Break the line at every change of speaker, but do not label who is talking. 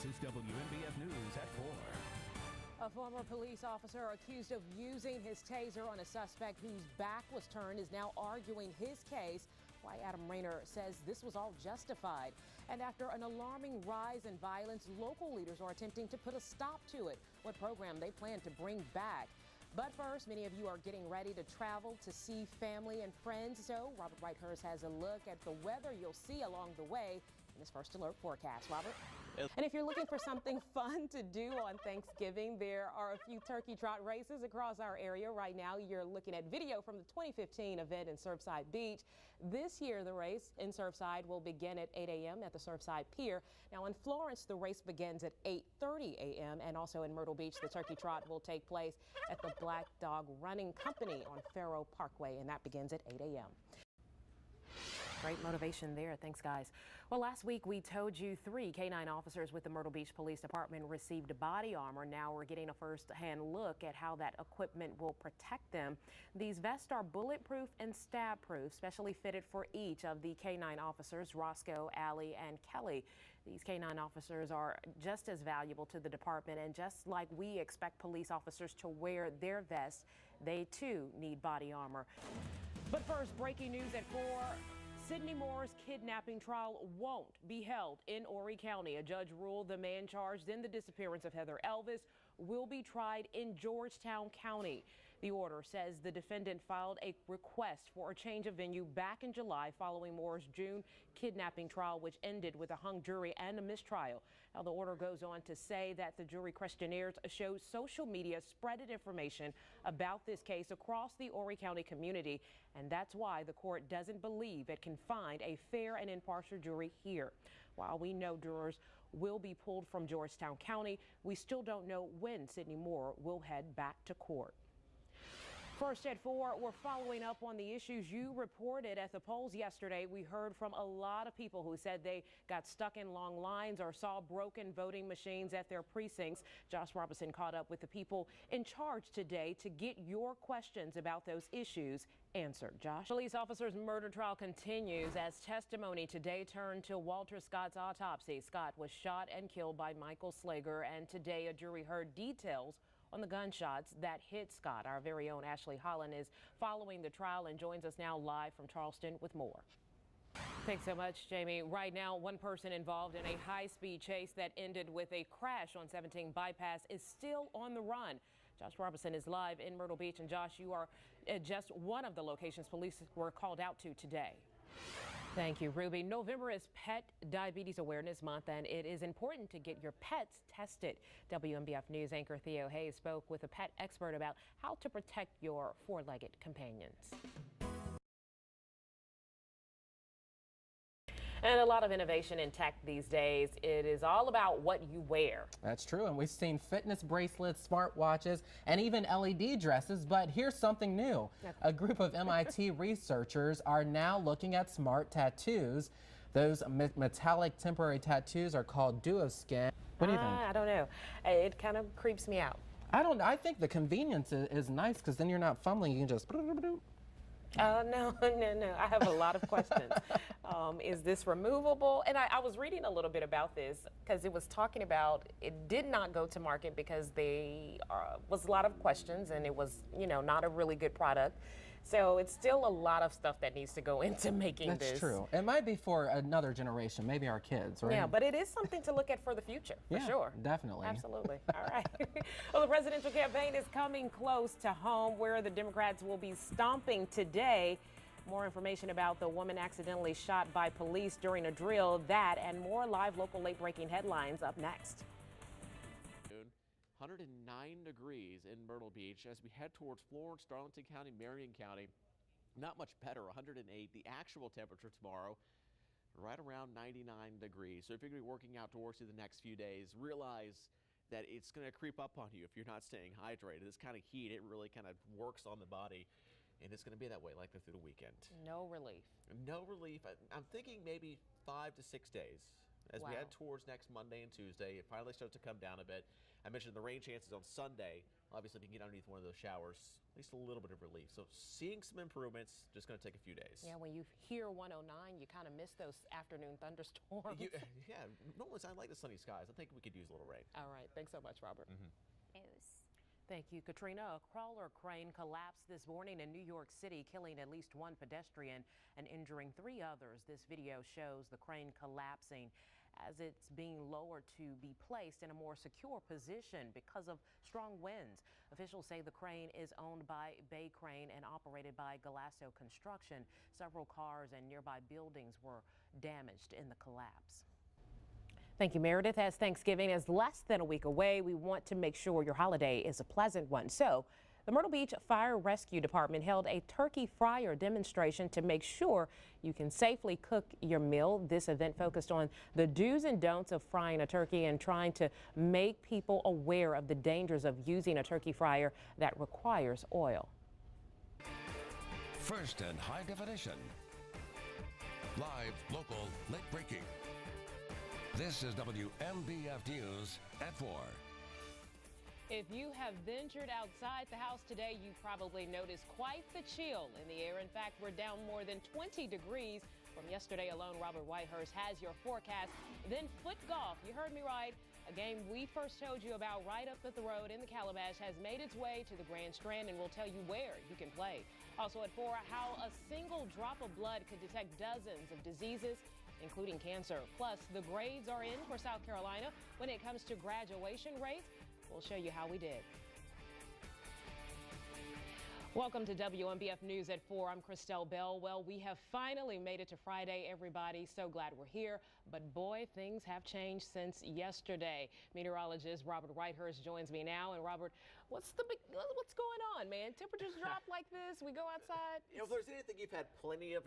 This is WMBF News at 4.
A former police officer accused of using his taser on a suspect whose back was turned is now arguing his case. Why Adam Rayner says this was all justified. And after an alarming rise in violence, local leaders are attempting to put a stop to it. What program they plan to bring back. But first, many of you are getting ready to travel to see family and friends. So Robert Whitehurst has a look at the weather you'll see along the way in his First Alert forecast. Robert? And if you're looking for something fun to do on Thanksgiving, there are a few turkey trot races across our area right now. You're looking at video from the 2015 event in Surfside Beach. This year, the race in Surfside will begin at 8 a.m. at the Surfside Pier. Now in Florence, the race begins at 8:30 a.m. and also in Myrtle Beach, the turkey trot will take place at the Black Dog Running Company on Faro Parkway, and that begins at 8 a.m. Great motivation there. Thanks, guys. Well, last week we told you 3 K-9 officers with the Myrtle Beach Police Department received body armor. Now we're getting a first-hand look at how that equipment will protect them. These vests are bulletproof and stab-proof, specially fitted for each of the K-9 officers, Roscoe, Allie, and Kelly. These K-9 officers are just as valuable to the department, and just like we expect police officers to wear their vests, they too need body armor. But first, breaking news at 4. Sidney Moore's kidnapping trial won't be held in Horry County. A judge ruled the man charged in the disappearance of Heather Elvis will be tried in Georgetown County. The order says the defendant filed a request for a change of venue back in July following Moore's June kidnapping trial, which ended with a hung jury and a mistrial. Now, the order goes on to say that the jury questionnaires show social media spreaded information about this case across the Horry County community, and that's why the court doesn't believe it can find a fair and impartial jury here. While we know jurors will be pulled from Georgetown County, we still don't know when Sidney Moore will head back to court. First at 4, we're following up on the issues you reported at the polls yesterday. We heard from a lot of people who said they got stuck in long lines or saw broken voting machines at their precincts. Josh Robinson caught up with the people in charge today to get your questions about those issues answered. Josh? Police officer's murder trial continues as testimony today turned to Walter Scott's autopsy. Scott was shot and killed by Michael Slager, and today a jury heard details on the gunshots that hit Scott. Our very own Ashley Holland is following the trial and joins us now live from Charleston with more. Thanks so much, Jamie. Right now, one person involved in a high-speed chase that ended with a crash on 17 bypass is still on the run. Josh Robinson is live in Myrtle Beach. And Josh, you are at just one of the locations police were called out to today. Thank you, Ruby. November is Pet Diabetes Awareness Month, and it is important to get your pets tested. WMBF News anchor Theo Hayes spoke with a pet expert about how to protect your four-legged companions. And a lot of innovation in tech these days. It is all about what you wear.
That's true, and we've seen fitness bracelets, smartwatches, and even LED dresses, but here's something new. A group of MIT researchers are now looking at smart tattoos. Those metallic temporary tattoos are called Duoskin. What do you think?
I don't know. It kind of creeps me out.
I think the convenience is nice because then you're not fumbling. You can just...
No. I have a lot of questions. Is this removable? And I was reading a little bit about this because it was talking about it did not go to market because they was a lot of questions and it was, not a really good product. So it's still a lot of stuff that needs to go into making this.
That's true. It might be for another generation, maybe our kids, right?
Yeah, but it is something to look at for the future, for sure.
Definitely.
Absolutely. All right. Well, the presidential campaign is coming close to home where the Democrats will be stomping today. More information about the woman accidentally shot by police during a drill, that and more live local late-breaking headlines up next.
109 degrees in Myrtle Beach as we head towards Florence, Darlington County, Marion County. Not much better, 108. The actual temperature tomorrow, right around 99 degrees. So if you're going to be working outdoors through the next few days, realize that it's going to creep up on you if you're not staying hydrated. This kind of heat, it really kind of works on the body. And it's going to be that way like that through the weekend.
No relief.
No relief. I'm thinking maybe 5 to 6 days. As we head towards next Monday and Tuesday, it finally starts to come down a bit. I mentioned the rain chances on Sunday obviously, if you can get underneath one of those showers, at least a little bit of relief. So seeing some improvements, just going to take a few days.
Yeah, when you hear 109, you kind of miss those afternoon thunderstorms.
Yeah, normally I like the sunny skies. I think we could use a little rain.
All right, thanks so much, Robert.
News.
Thank you, Katrina. A crawler crane collapsed this morning in New York City, killing at least one pedestrian and injuring 3 others. This video shows the crane collapsing as it's being lowered to be placed in a more secure position because of strong winds. Officials say the crane is owned by Bay Crane and operated by Galasso Construction. Several cars and nearby buildings were damaged in the collapse. Thank you, Meredith. As Thanksgiving is less than a week away, we want to make sure your holiday is a pleasant one. So the Myrtle Beach Fire Rescue Department held a turkey fryer demonstration to make sure you can safely cook your meal. This event focused on the do's and don'ts of frying a turkey and trying to make people aware of the dangers of using a turkey fryer that requires oil.
First and high definition. Live, local, late breaking. This is WMBF News at 4.
If you have ventured outside the house today, you probably noticed quite the chill in the air. In fact, we're down more than 20 degrees from yesterday alone. Robert Whitehurst has your forecast. Then foot golf. You heard me right. A game we first told you about right up at the road in the Calabash has made its way to the Grand Strand, and we'll tell you where you can play. Also at 4, how a single drop of blood could detect dozens of diseases, including cancer. Plus, the grades are in for South Carolina when it comes to graduation rates. We'll show you how we did. Welcome to WMBF News at 4. I'm Christelle Bell. Well, we have finally made it to Friday, everybody. So glad we're here. But boy, things have changed since yesterday. Meteorologist Robert Whitehurst joins me now. And Robert, what's going on, man? Temperatures drop like this. We go outside.
If there's anything you've had plenty of